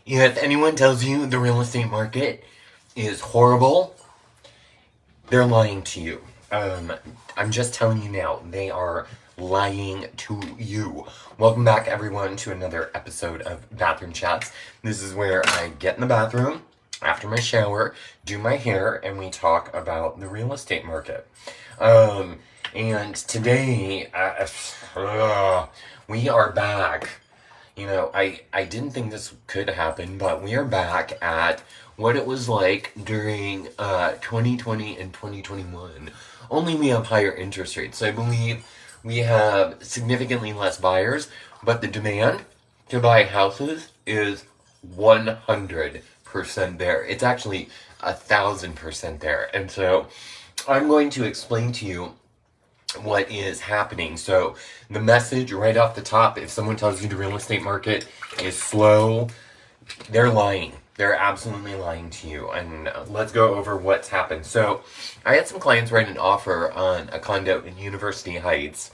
If anyone tells you the real estate market is horrible, they're lying to you. I'm just telling you now, they are lying to you. Welcome back, everyone, to another episode of Bathroom Chats. This is where I get in the bathroom after my shower, do my hair, and we talk about the real estate market. And today, we are back. You know, I didn't think this could happen, but we are back at what it was like during 2020 and 2021. Only we have higher interest rates. So I believe we have significantly less buyers, but the demand to buy houses is 100% there. It's actually 1,000% there. And so I'm going to explain to you what is happening. So the message right off the top, if someone tells you the real estate market is slow, they're lying. They're absolutely lying to you. And let's go over what's happened. So I had some clients write an offer on a condo in University Heights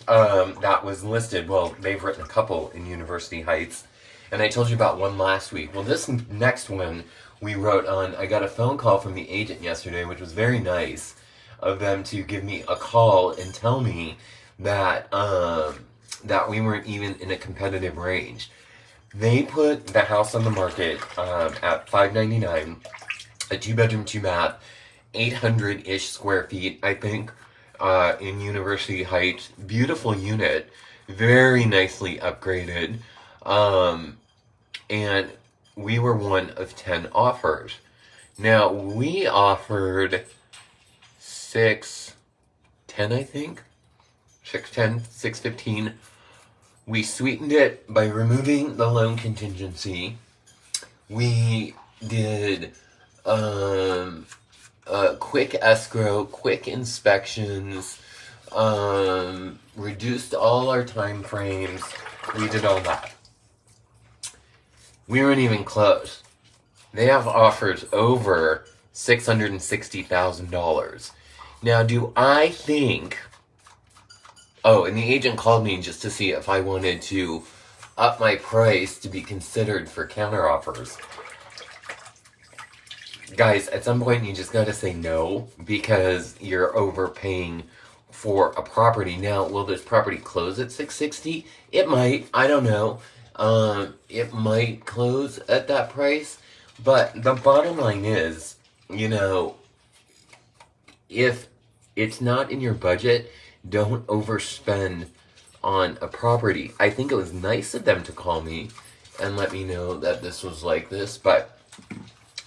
that was listed. Well, they've written a couple in University Heights. And I told you about one last week. Well, this next one we wrote on, I got a phone call from the agent yesterday, which was very nice of them to give me a call and tell me that that we weren't even in a competitive range. They put the house on the market at $599, a 2-bedroom, 2-bath, 800-ish square feet, I think, in University Heights. Beautiful unit, very nicely upgraded, and we were one of 10 offers. Now, we offered 610, I think. 610, 615. We sweetened it by removing the loan contingency. We did quick escrow, quick inspections, reduced all our time frames. We did all that. We weren't even close. They have offers over $660,000. Now, do I think... Oh, and the agent called me just to see if I wanted to up my price to be considered for counteroffers. Guys, at some point you just gotta say no, because you're overpaying for a property. Now, will this property close at $660,000? It might. I don't know. It might close at that price. But the bottom line is, you know, if it's not in your budget, don't overspend on a property. I think it was nice of them to call me and let me know that this was like this, but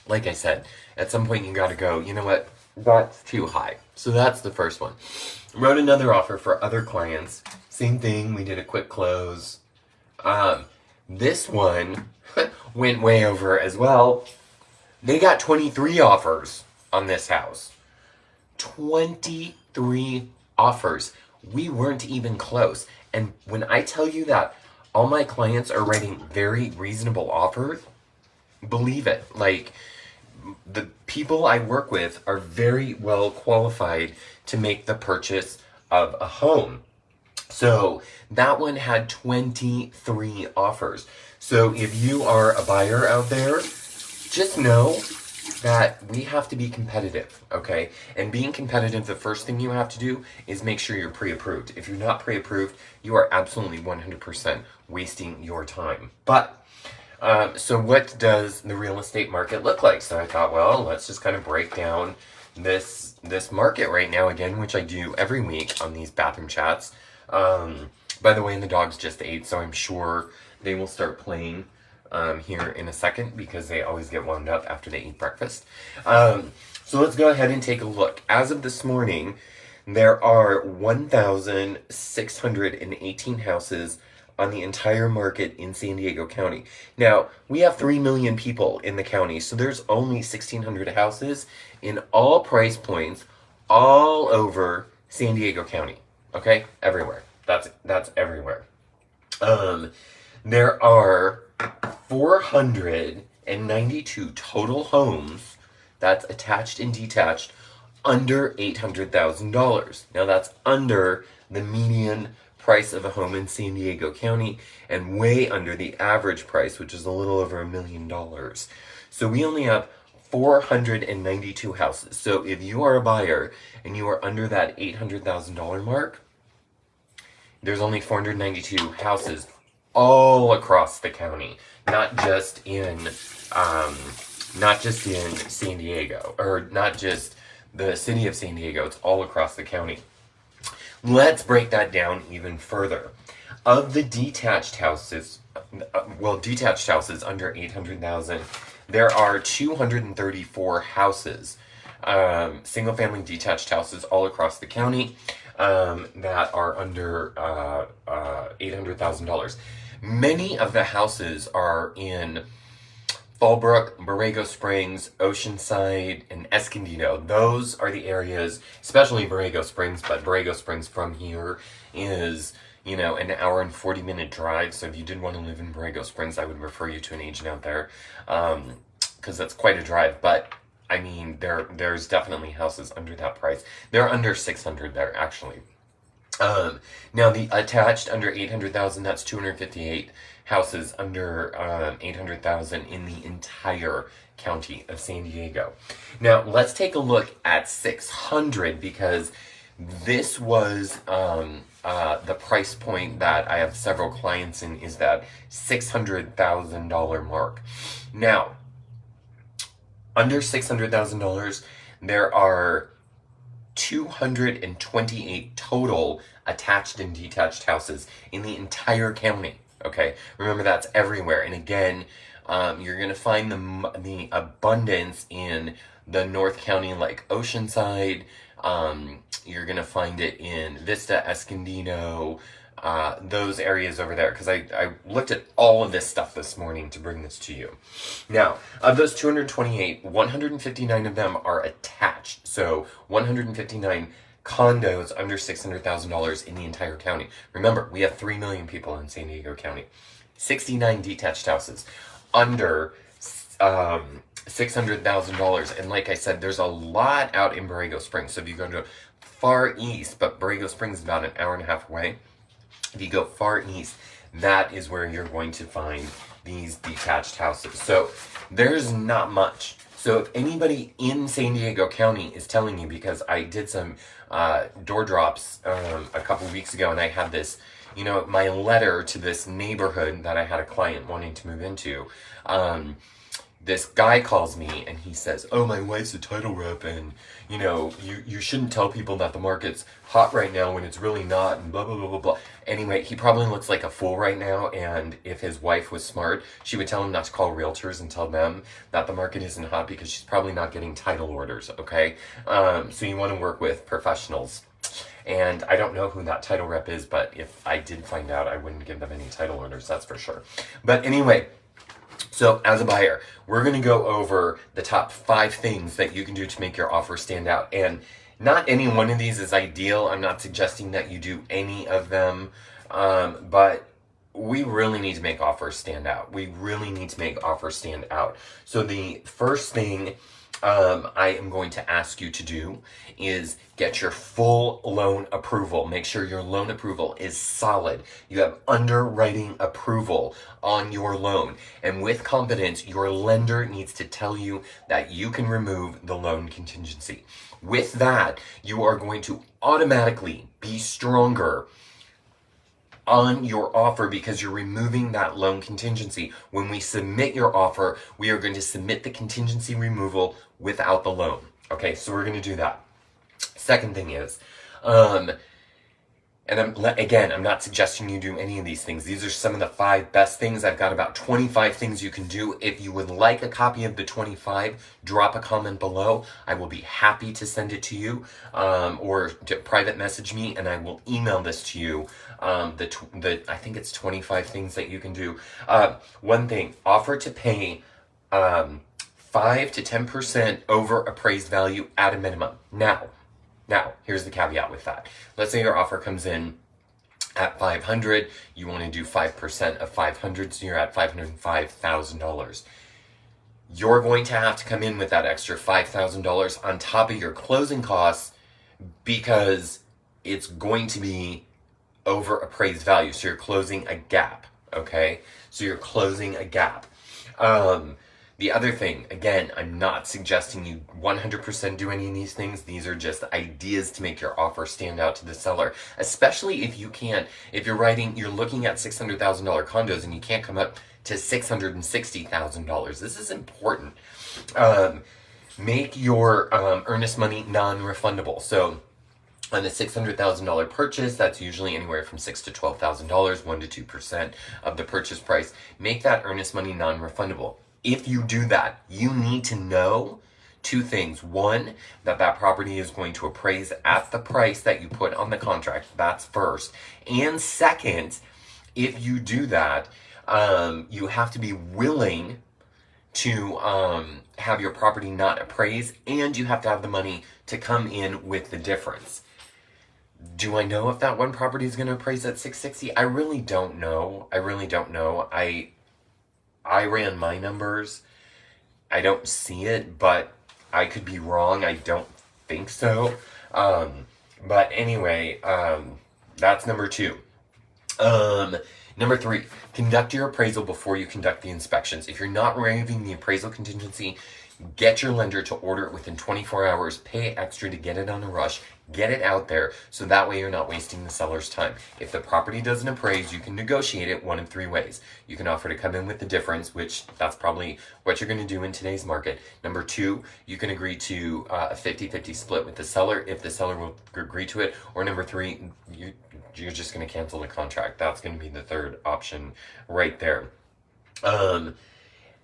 like I said, at some point you gotta go, you know what, that's too high. So that's the first one. Wrote another offer for other clients. Same thing, we did a quick close. This one went way over as well. They got 23 offers on this house. 23 offers. We weren't even close. And when I tell you that all my clients are writing very reasonable offers, believe it. Like, the people I work with are very well qualified to make the purchase of a home. So that one had 23 offers. So if you are a buyer out there, just know that we have to be competitive, okay? And being competitive, the first thing you have to do is make sure you're pre-approved. If you're not pre-approved, you are absolutely 100% wasting your time. But, so what does the real estate market look like? So I thought, well, let's just kind of break down this market right now again, which I do every week on these bathroom chats. By the way, the dogs just ate, so I'm sure they will start playing here in a second, because they always get wound up after they eat breakfast. So let's go ahead and take a look. As of this morning, there are 1,618 houses on the entire market in San Diego County. Now, we have 3 million people in the county, so there's only 1,600 houses in all price points all over San Diego County. Okay? Everywhere. That's everywhere. There are 492 total homes, that's attached and detached, under $800,000. Now that's under the median price of a home in San Diego County and way under the average price, which is a little over $1 million. So we only have 492 houses. So if you are a buyer and you are under that $800,000 mark, there's only 492 houses all across the county, not just in San Diego, or not just the city of San Diego. It's all across the county. Let's break that down even further. Of the detached houses, detached houses under 800,000, there are 234 houses, single-family detached houses all across the county that are under $800,000. Many of the houses are in Fallbrook, Borrego Springs, Oceanside, and Escondido. Those are the areas, especially Borrego Springs, but Borrego Springs from here is, an hour and 40-minute drive. So if you did want to live in Borrego Springs, I would refer you to an agent out there, because that's quite a drive. But I mean, there's definitely houses under that price. They're under 600 there, actually. Now the attached under 800,000, that's 258 houses under 800,000 in the entire county of San Diego. Now let's take a look at 600, because this was the price point that I have several clients in, is that $600,000 mark. Now, under $600,000, there are 228 total attached and detached houses in the entire county. Okay, remember that's everywhere. And again, you're gonna find the abundance in the North County, like Oceanside. You're gonna find it in Vista, Escondido, those areas over there, because I looked at all of this stuff this morning to bring this to you. Now, of those 228, 159 of them are attached. So 159 condos under $600,000 in the entire county. Remember, we have 3 million people in San Diego County. 69 detached houses under $600,000. And like I said, there's a lot out in Borrego Springs. So if you go to far east, but Borrego Springs is about an hour and a half away. If you go far east, that is where you're going to find these detached houses. So there's not much. So if anybody in San Diego County is telling you, because I did some door drops a couple weeks ago, and I had this, my letter to this neighborhood that I had a client wanting to move into, this guy calls me and he says, "Oh, my wife's a title rep, and you shouldn't tell people that the market's hot right now when it's really not, and blah blah blah blah blah." Anyway, he probably looks like a fool right now, and if his wife was smart, she would tell him not to call realtors and tell them that the market isn't hot, because she's probably not getting title orders. Okay, so you want to work with professionals. And I don't know who that title rep is, but if I did find out, I wouldn't give them any title orders, that's for sure. But anyway, so as a buyer, we're going to go over the top 5 things that you can do to make your offer stand out. And not any one of these is ideal. I'm not suggesting that you do any of them, but we really need to make offers stand out. We really need to make offers stand out. So the first thing I am going to ask you to do is get your full loan approval. Make sure your loan approval is solid. You have underwriting approval on your loan. And with confidence, your lender needs to tell you that you can remove the loan contingency. With that, you are going to automatically be stronger on your offer, because you're removing that loan contingency. When we submit your offer, we are going to submit the contingency removal without the loan. Okay, so we're going to do that. Second thing is, and I'm not suggesting you do any of these things. These are some of the 5 best things. I've got about 25 things you can do. If you would like a copy of the 25, drop a comment below. I will be happy to send it to you, or to private message me, and I will email this to you. I think it's 25 things that you can do. One thing, offer to pay 5 to 10% over appraised value at a minimum. Now, here's the caveat with that. Let's say your offer comes in at $500. You want to do 5% of 500, so you're at $505,000. You're going to have to come in with that extra $5,000 on top of your closing costs, because it's going to be over appraised value. So you're closing a gap, okay? So you're closing a gap. The other thing, again, I'm not suggesting you 100% do any of these things. These are just ideas to make your offer stand out to the seller, especially if you can't, if you're looking at $600,000 condos and you can't come up to $660,000. This is important. Make your earnest money non-refundable. So on a $600,000 purchase, that's usually anywhere from $6,000 to $12,000, 1% to 2% of the purchase price. Make that earnest money non-refundable. If you do that, you need to know two things. One, that property is going to appraise at the price that you put on the contract. That's first. And second, if you do that, you have to be willing to have your property not appraised, and you have to have the money to come in with the difference. Do I know if that one property is going to appraise at $660,000? I really don't know. I ran my numbers. I don't see it, but I could be wrong. I don't think so. But anyway, that's number 2. Number 3, conduct your appraisal before you conduct the inspections. If you're not waiving the appraisal contingency, get your lender to order it within 24 hours. Pay extra to get it on a rush. Get it out there so that way you're not wasting the seller's time. If the property doesn't appraise, you can negotiate it one of 3 ways. You can offer to come in with the difference, which that's probably what you're going to do in today's market. Number 2, you can agree to a 50-50 split with the seller if the seller will agree to it. Or number 3, you're just going to cancel the contract. That's going to be the third option right there.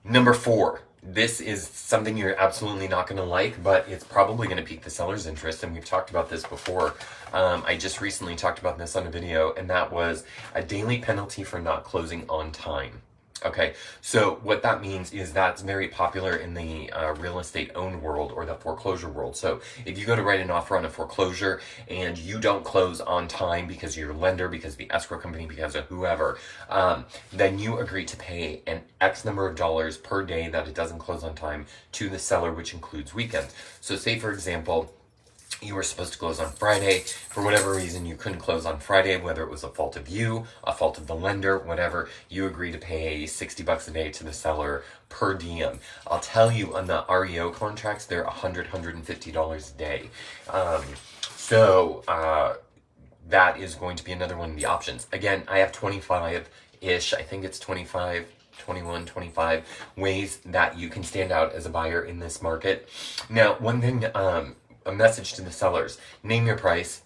Number 4. This is something you're absolutely not going to like, but it's probably going to pique the seller's interest, and we've talked about this before. I just recently talked about this on a video, and that was a daily penalty for not closing on time. Okay, so what that means is that's very popular in the real estate owned world or the foreclosure world. So if you go to write an offer on a foreclosure and you don't close on time because your lender, because the escrow company, because of whoever, then you agree to pay an X number of dollars per day that it doesn't close on time to the seller, which includes weekends. So say, for example, you were supposed to close on Friday. For whatever reason, you couldn't close on Friday, whether it was a fault of you, a fault of the lender, whatever. You agree to pay $60 a day to the seller per diem. I'll tell you, on the REO contracts, they're $100, $150 a day. So that is going to be another one of the options. Again, I have 25-ish, I think it's 25, 21, 25 ways that you can stand out as a buyer in this market. Now, one thing, a message to the sellers: name your price.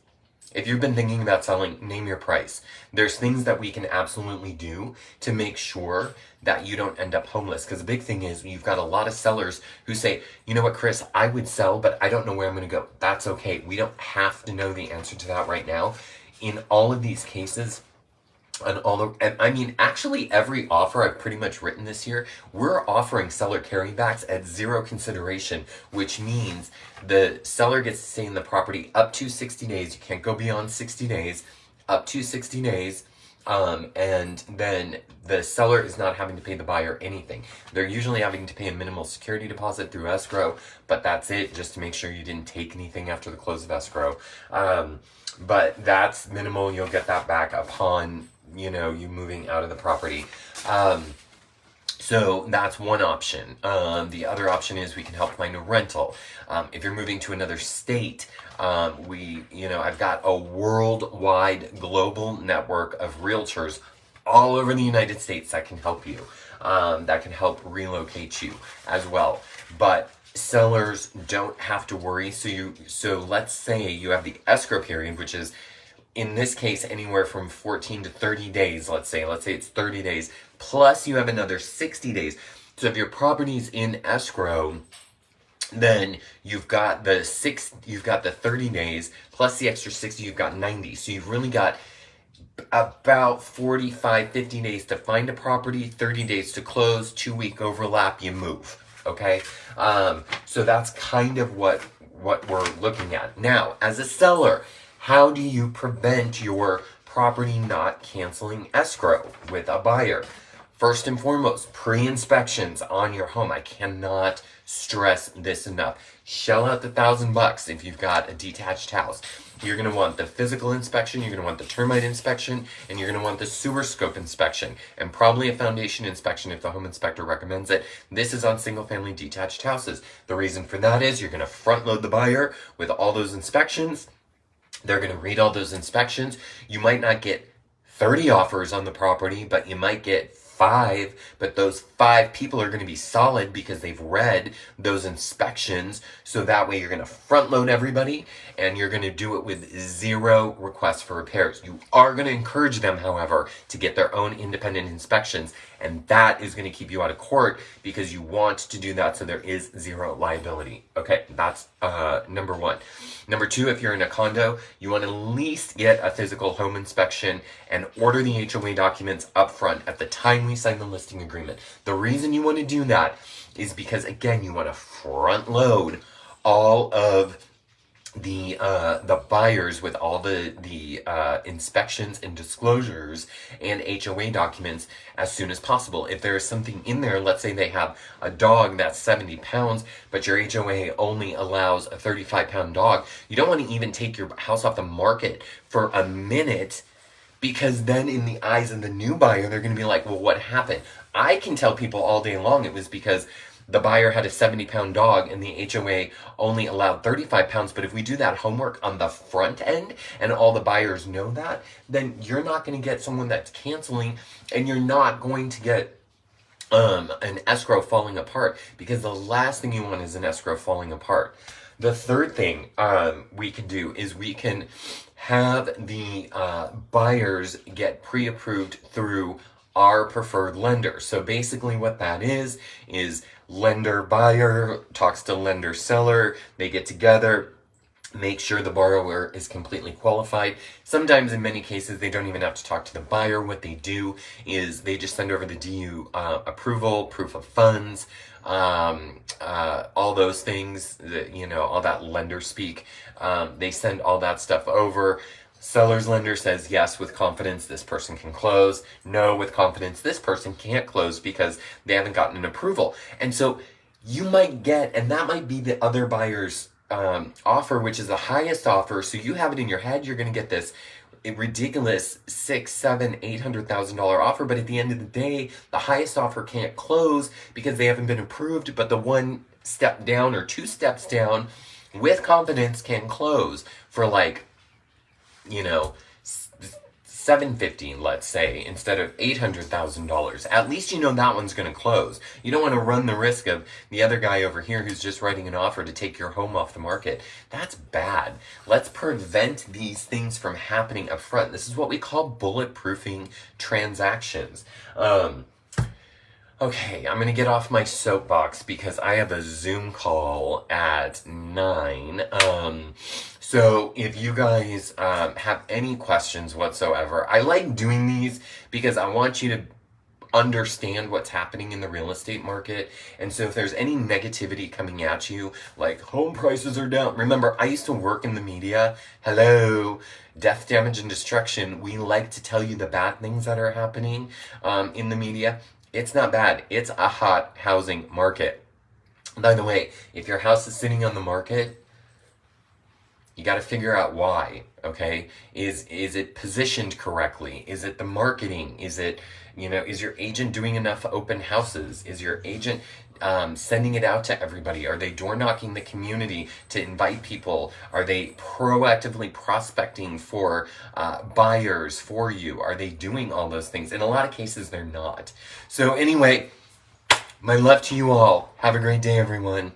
If you've been thinking about selling, name your price. There's things that we can absolutely do to make sure that you don't end up homeless. Because the big thing is, you've got a lot of sellers who say, you know what, Chris, I would sell, but I don't know where I'm going to go. That's okay. We don't have to know the answer to that right now. In all of these cases, and I mean, actually every offer I've pretty much written this year, we're offering seller carrybacks at 0 consideration, which means the seller gets to stay in the property up to 60 days. You can't go beyond 60 days, up to 60 days. And then the seller is not having to pay the buyer anything. They're usually having to pay a minimal security deposit through escrow, but that's it, just to make sure you didn't take anything after the close of escrow. But that's minimal. You'll get that back upon you moving out of the property. So that's one option. The other option is we can help find a rental. If you're moving to another state, I've got a worldwide global network of realtors all over the United States that can help you, that can help relocate you as well. But sellers don't have to worry. So let's say you have the escrow period, which is, in this case, anywhere from 14 to 30 days, let's say it's 30 days, plus you have another 60 days. So if your property's in escrow, then you've got the 30 days, plus the extra 60, you've got 90. So you've really got about 45, 50 days to find a property, 30 days to close, 2-week overlap, you move, okay? So that's kind of what we're looking at. Now, as a seller, how do you prevent your property not canceling escrow with a buyer? First and foremost, pre-inspections on your home. I cannot stress this enough. Shell out the $1,000 if you've got a detached house. You're going to want the physical inspection, you're going to want the termite inspection, and you're going to want the sewer scope inspection, and probably a foundation inspection if the home inspector recommends it. This is on single-family detached houses. The reason for that is you're going to front-load the buyer with all those inspections. They're going to read all those inspections. You might not get 30 offers on the property, but you might get 5, but those 5 people are going to be solid because they've read those inspections. So that way you're going to front load everybody and you're going to do it with 0 requests for repairs. You are going to encourage them, however, to get their own independent inspections, and that is going to keep you out of court because you want to do that so there is 0 liability. Okay, that's number 1. Number 2, if you're in a condo, you want to at least get a physical home inspection and order the HOA documents up front at the time we sign the listing agreement. The reason you want to do that is because, again, you want to front load all of the buyers with all the inspections and disclosures and HOA documents as soon as possible. If there is something in there, let's say they have a dog that's 70 pounds, but your HOA only allows a 35-pound dog, you don't want to even take your house off the market for a minute, because then in the eyes of the new buyer, they're going to be like, well, what happened? I can tell people all day long it was because the buyer had a 70-pound dog and the HOA only allowed 35 pounds. But if we do that homework on the front end and all the buyers know that, then you're not going to get someone that's canceling, and you're not going to get an escrow falling apart, because the last thing you want is an escrow falling apart. The third thing we can do is we can have the buyers get pre-approved through our preferred lender. So basically what that is lender buyer talks to lender seller, they get together, make sure the borrower is completely qualified. Sometimes, in many cases, they don't even have to talk to the buyer. What they do is they just send over the DU approval, proof of funds, all those things, all that lender speak. They send all that stuff over. Seller's lender says yes with confidence, this person can close. No with confidence, this person can't close because they haven't gotten an approval. And so you might get, and that might be the other buyer's offer, which is the highest offer. So you have it in your head, you're going to get this ridiculous $600,000, $700,000, $800,000 offer, but at the end of the day, the highest offer can't close because they haven't been approved, but the one step down or 2 steps down with confidence can close for $750,000, let's say, instead of $800,000. At least you know that one's going to close. You don't want to run the risk of the other guy over here who's just writing an offer to take your home off the market. That's bad. Let's prevent these things from happening up front. This is what we call bulletproofing transactions. Okay, I'm going to get off my soapbox because I have a Zoom call at 9. So if you guys have any questions whatsoever, I like doing these because I want you to understand what's happening in the real estate market. And so if there's any negativity coming at you, like home prices are down. Remember, I used to work in the media. Hello, death, damage, and destruction. We like to tell you the bad things that are happening in the media. It's not bad. It's a hot housing market. By the way, if your house is sitting on the market, you got to figure out why, okay? Is it positioned correctly? Is it the marketing? Is it, is your agent doing enough open houses? Is your agent sending it out to everybody? Are they door knocking the community to invite people? Are they proactively prospecting for buyers for you? Are they doing all those things? In a lot of cases, they're not. So anyway, my love to you all. Have a great day, everyone.